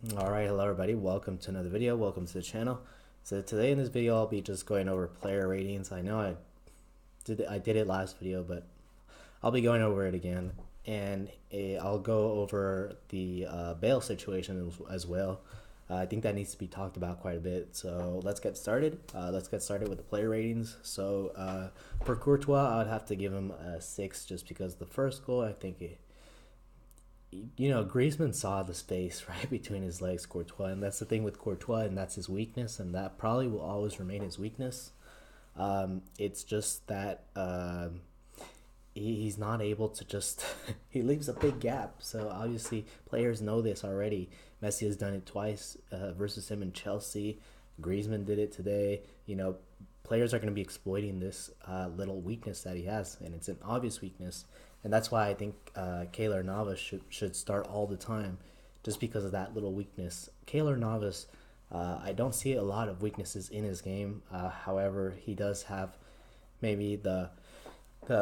Alright, hello everybody, welcome to another video, welcome to the channel. So today in this video I'll be just going over player ratings. I know I did it last video, but I'll be going over it again. And I'll go over the Bale situation as well. I think that needs to be talked about quite a bit. So let's get started. Let's get started with the player ratings. So for Courtois, I'd have to give him a 6 just because the first goal, I think Griezmann saw the space right between his legs, Courtois, and that's the thing with Courtois, and that's his weakness, and that probably will always remain his weakness. It's just that he's not able to just he leaves a big gap. So obviously players know this already. Messi has done it twice versus him in Chelsea. Griezmann did it today. Players are going to be exploiting this little weakness that he has, and it's an obvious weakness. And that's why I think Keylor Navas should start all the time, just because of that little weakness. Keylor Navas, I don't see a lot of weaknesses in his game. However, he does have maybe the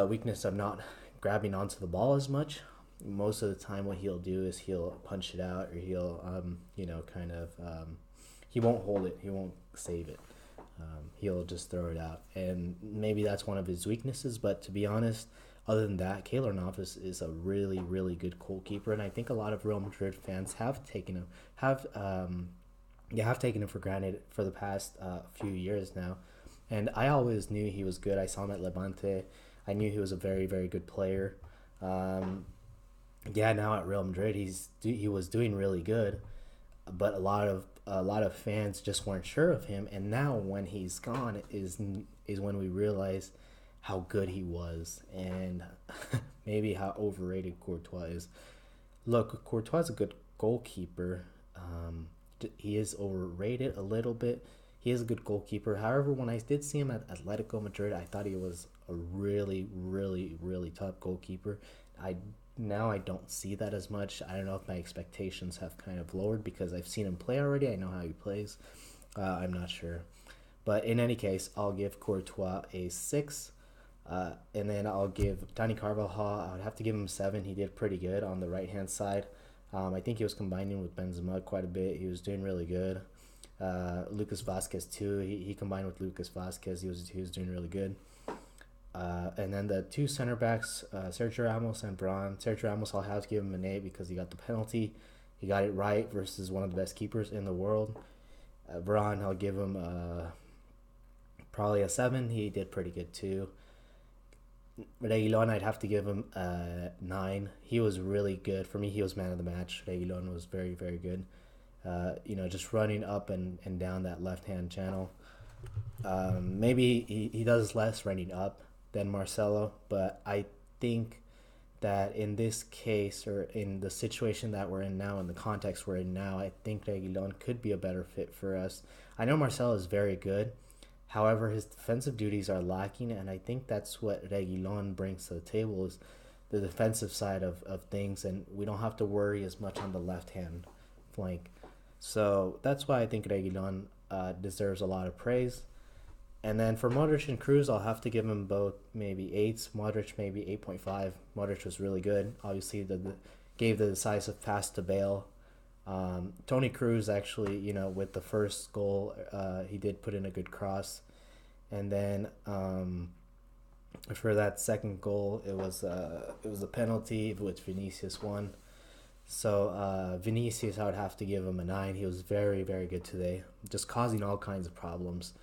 weakness of not grabbing onto the ball as much. Most of the time, what he'll do is he'll punch it out, or he'll he won't hold it, he won't save it. He'll just throw it out, and maybe that's one of his weaknesses. But to be honest, other than that, Keylor Navas is a really, really good goalkeeper, and I think a lot of Real Madrid fans have taken him have taken him for granted for the past few years now. And I always knew he was good. I saw him at Levante. I knew he was a very, very good player. Um, yeah, now at Real Madrid, he was doing really good, but a lot of fans just weren't sure of him. And now when he's gone is when we realize how good he was, and maybe how overrated Courtois is. Look, Courtois is a good goalkeeper. He is overrated a little bit. He is a good goalkeeper. However, when I did see him at Atletico Madrid, I thought he was a really, really, really top goalkeeper. I Now I don't see that as much. I don't know if my expectations have kind of lowered because I've seen him play already. I know how he plays. I'm not sure, but in any case, I'll give Courtois a 6. And then I'll give Danny Carvajal, I would have to give him a 7. He did pretty good on the right hand side. I think he was combining with Benzema quite a bit. He was doing really good. Lucas Vasquez too. He combined with Lucas Vasquez. He was doing really good. And then the two center backs, Sergio Ramos and Braun. Sergio Ramos, I'll have to give him an 8 because he got the penalty. He got it right versus one of the best keepers in the world. Braun, I'll give him probably a 7. He did pretty good too. Reguilon, I'd have to give him a 9. He was really good. For me, he was man of the match. Reguilon was very, very good. Just running up and down that left hand channel. Maybe he does less running up than Marcelo, but I think that in this case, or in the situation that we're in now, in the context we're in now, I think Reguilon could be a better fit for us. I know Marcelo is very good. However, his defensive duties are lacking, and I think that's what Reguilon brings to the table is the defensive side of things, and we don't have to worry as much on the left-hand flank. So that's why I think Reguilon deserves a lot of praise. And then for Modric and Cruz, I'll have to give him both maybe 8s. Modric maybe 8.5. Modric was really good. Obviously, gave the decisive pass to Bale. Tony Cruz actually, with the first goal, he did put in a good cross, and then for that second goal, it was a penalty which Vinicius won. So Vinicius, I would have to give him a 9. He was very, very good today, just causing all kinds of problems.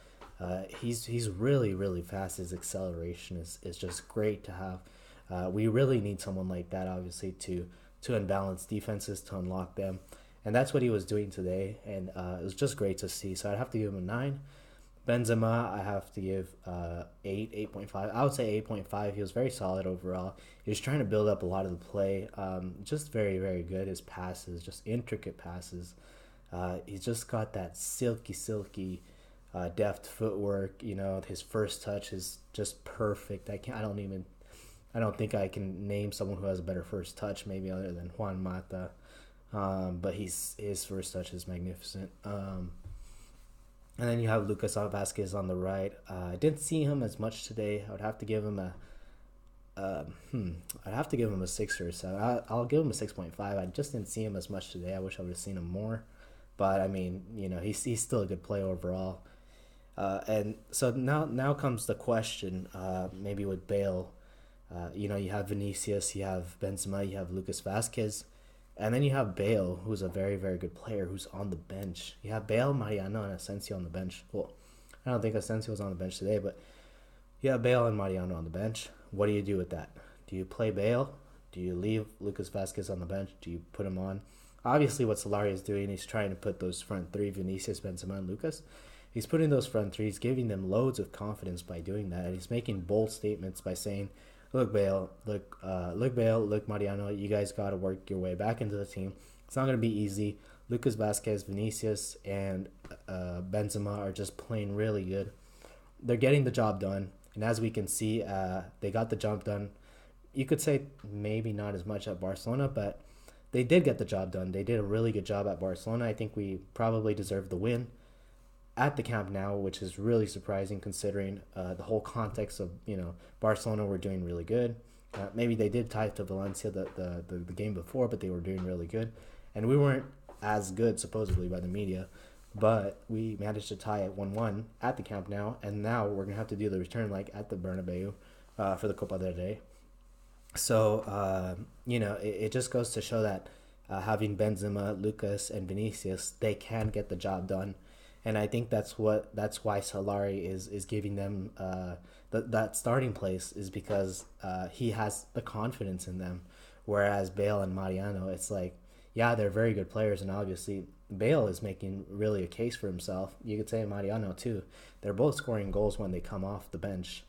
He's really, really fast. His acceleration is just great to have. We really need someone like that, obviously, to unbalance defenses, to unlock them. And that's what he was doing today, and it was just great to see. So I'd have to give him a 9. Benzema, I have to give 8, 8.5. I would say 8.5. He was very solid overall. He was trying to build up a lot of the play. Just very, very good. His passes, just intricate passes. He's just got that silky, deft footwork. His first touch is just perfect. I don't think I can name someone who has a better first touch, maybe other than Juan Mata. But his first touch is magnificent. And then you have Lucas Vasquez on the right. I didn't see him as much today. I would have to give him a I'd have to give him a 6 or so. I'll give him a 6.5. I just didn't see him as much today. I wish I would have seen him more. but I mean, he's still a good player overall. And so now comes the question, maybe with Bale. You have Vinicius, you have Benzema, you have Lucas Vasquez, and then you have Bale, who's a very, very good player, who's on the bench. You have Bale, Mariano, and Asensio on the bench. Well, I don't think Asensio was on the bench today, but you have Bale and Mariano on the bench. What do you do with that? Do you play Bale? Do you leave Lucas Vasquez on the bench? Do you put him on? Obviously, what Solari is doing, he's trying to put those front three, Vinicius, Benzema, and Lucas. He's putting those front threes, giving them loads of confidence by doing that, and he's making bold statements by saying, "Look, Bale, look, Bale, look, Mariano, you guys got to work your way back into the team. It's not going to be easy. Lucas Vasquez, Vinicius, and Benzema are just playing really good. They're getting the job done, and as we can see, they got the job done. You could say maybe not as much at Barcelona, but they did get the job done. They did a really good job at Barcelona. I think we probably deserved the win at the Camp Nou, which is really surprising considering the whole context of, Barcelona were doing really good. Maybe they did tie to Valencia the game before, but they were doing really good. And we weren't as good, supposedly, by the media. But we managed to tie at 1-1 at the Camp Nou, and now we're going to have to do the return leg at the Bernabeu for the Copa del Rey. So, it just goes to show that having Benzema, Lucas, and Vinicius, they can get the job done. And I think that's why Solari is giving them that starting place, is because he has the confidence in them. Whereas Bale and Mariano, it's like, yeah, they're very good players, and obviously Bale is making really a case for himself. You could say Mariano too. They're both scoring goals when they come off the bench.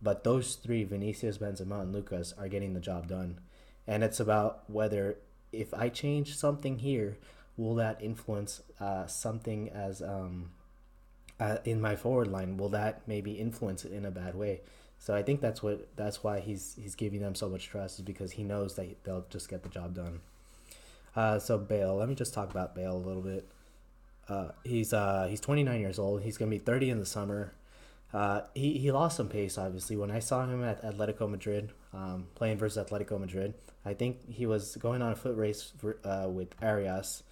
But those three, Vinicius, Benzema, and Lucas, are getting the job done. And it's about whether, if I change something here, will that influence something as in my forward line? Will that maybe influence it in a bad way? So I think that's why he's giving them so much trust, is because he knows that they'll just get the job done. So Bale, let me just talk about Bale a little bit. He's 29 years old. He's gonna be 30 in the summer. He lost some pace, obviously. When I saw him at Atletico Madrid, playing versus Atletico Madrid, I think he was going on a foot race with Arias,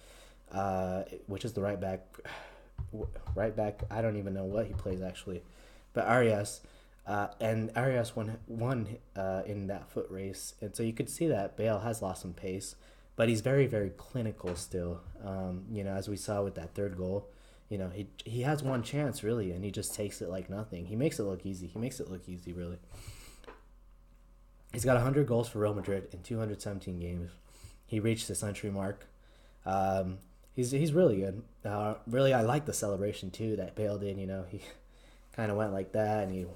which is the right back. Right back, I don't even know what he plays actually, but Arias, and Arias won in that foot race, and so you could see that Bale has lost some pace, but he's very, very clinical still. As we saw with that third goal. He has one chance, really, and he just takes it like nothing. He makes it look easy. Really. He's got 100 goals for Real Madrid in 217 games. He reached the century mark. He's really good. Really, I like the celebration, too, that Bale did. He kind of went like that, and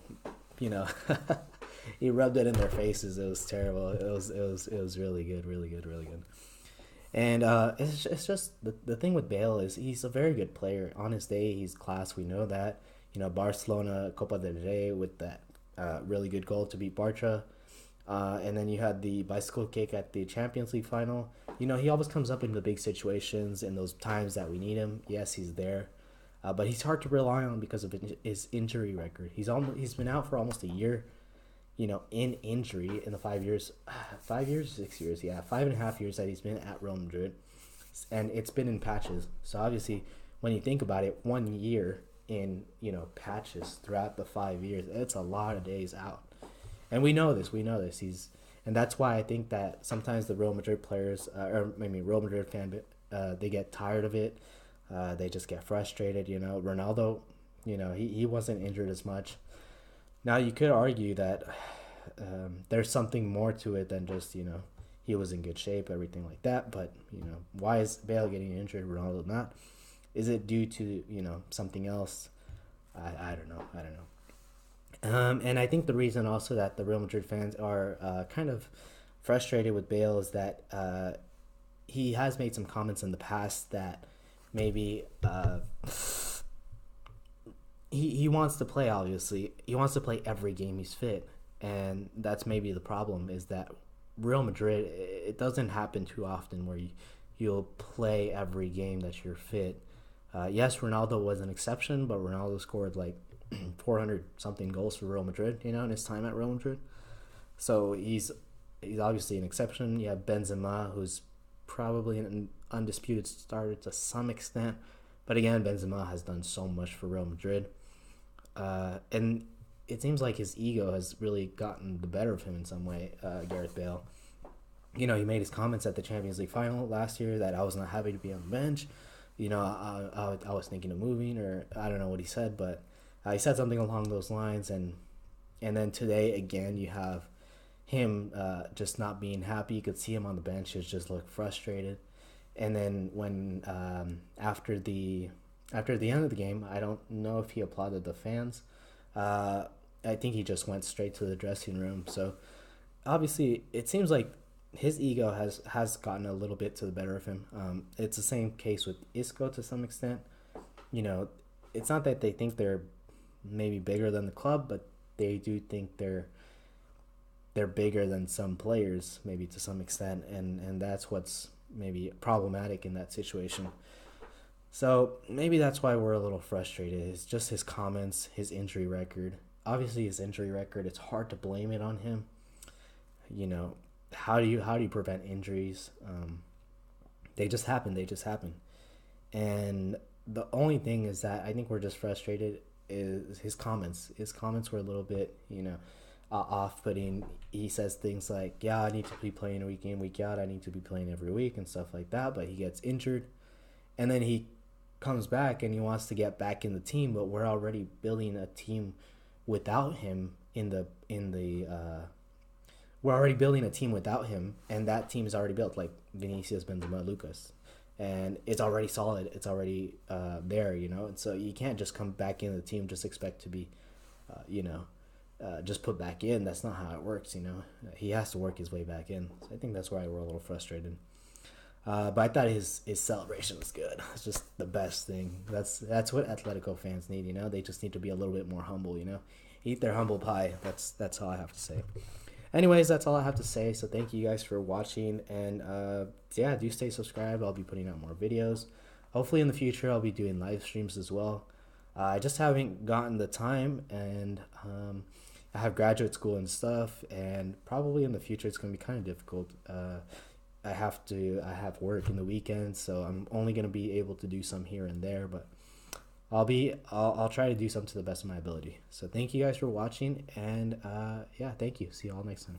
he rubbed it in their faces. It was terrible. It was really good, really good, really good. And it's just the thing with Bale is he's a very good player. On his day, he's class. We know that. Barcelona Copa del Rey with that really good goal to beat Barça. And then you had the bicycle kick at the Champions League final. He always comes up in the big situations in those times that we need him. Yes, he's there. But he's hard to rely on because of his injury record. He's been out for almost a year. In injury in the 5 years, 6 years, 5.5 years that he's been at Real Madrid, and it's been in patches. So obviously, when you think about it, 1 year in patches throughout the 5 years, it's a lot of days out, and we know this. And that's why I think that sometimes the Real Madrid players, or maybe Real Madrid fan, they get tired of it. They just get frustrated. Ronaldo, he wasn't injured as much. Now, you could argue that there's something more to it than just, he was in good shape, everything like that. But, why is Bale getting injured, Ronaldo not? Is it due to, something else? I don't know. And I think the reason also that the Real Madrid fans are kind of frustrated with Bale is that he has made some comments in the past that maybe... He wants to play, obviously. He wants to play every game he's fit. And that's maybe the problem, is that Real Madrid, it doesn't happen too often where you'll play every game that you're fit. Yes, Ronaldo was an exception, but Ronaldo scored like 400-something goals for Real Madrid, in his time at Real Madrid. So he's obviously an exception. You have Benzema, who's probably an Undisputed started to some extent. But again, Benzema has done so much for Real Madrid. And it seems like his ego has really gotten the better of him in some way, Gareth Bale. He made his comments at the Champions League final last year that I was not happy to be on the bench. I was thinking of moving, or I don't know what he said, but he said something along those lines. And then today, again, you have him just not being happy. You could see him on the bench. He just looked frustrated. And then when after the end of the game, I don't know if he applauded the fans. I think he just went straight to the dressing room. So obviously, it seems like his ego has gotten a little bit to the better of him. It's the same case with Isco to some extent. It's not that they think they're maybe bigger than the club, but they do think they're bigger than some players, maybe to some extent, and that's what's maybe problematic in that situation. So maybe that's why we're a little frustrated. It's just his comments, his injury record. Obviously, his injury record, it's hard to blame it on him. How do you prevent injuries? They just happen. They just happen. And the only thing is that I think we're just frustrated is his comments. His comments were a little bit, off-putting. He says things like, yeah, I need to be playing week in, week out. I need to be playing every week and stuff like that. But he gets injured. And then he comes back and he wants to get back in the team, but we're already building a team without him we're already building a team without him, and that team is already built, like Vinicius, Benzema, Lucas, and it's already solid. It's already there, and so you can't just come back in the team just expect to be, just put back in. That's not how it works, He has to work his way back in. So I think that's why we're a little frustrated. But I thought his celebration was good. It's just the best thing. That's what Atletico fans need, They just need to be a little bit more humble, Eat their humble pie. That's all I have to say. Anyways, that's all I have to say. So thank you guys for watching, and do stay subscribed. I'll be putting out more videos. Hopefully in the future I'll be doing live streams as well. I just haven't gotten the time, and I have graduate school and stuff, and probably in the future it's gonna be kind of difficult. I have work in the weekends, so I'm only gonna be able to do some here and there, but I'll try to do something to the best of my ability. So thank you guys for watching, and thank you. See you all next time.